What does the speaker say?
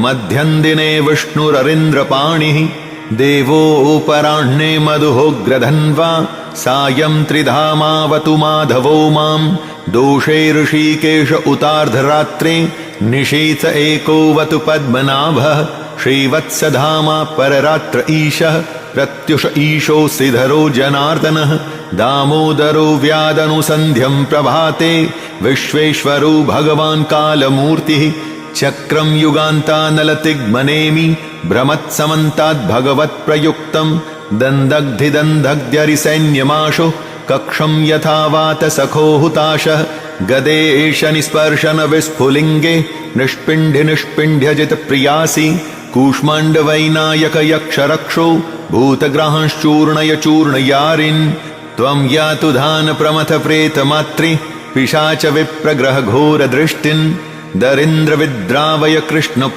मध्यन्दिने विष्णुररिन्द्रपाणिः देवोपराह्णे मधुहोग्रधन्वा सायं त्रिधामावतु माधवो मां दोषे ऋषिकेश उतार्धरात्रे निशीथ एकोऽवतु पद्मनाभः श्रीवत्सधामा पररात्र ईशः प्रत्युष ईशो श्रीधरो जनार्दनः दामोदरो व्यादनुसन्ध्यं प्रभाते विश्वेश्वरो भगवान् कालमूर्तिः चक्रं युगान्तानलतिग्मनेमि भ्रमत्समन्ताद्भगवत्प्रयुक्तं दन्दग्धिदन्दग्ध्यरिसैन्यमाशु कक्षं यथा वातसखो हुताशः गदेश निस्पर्शन विस्फुलिङ्गे निष्पिण्ड्यजितप्रियासि कूष्माण्डवैनायक यक्षरक्षो भूतग्रांश्चूर्णय चूर्णयारिन् त्वं यातु धान प्रमथ प्रेतमात्रि पिशाच विप्रग्रह घोरदृष्टिन् दरिन्द्र विद्रावय कृष्ण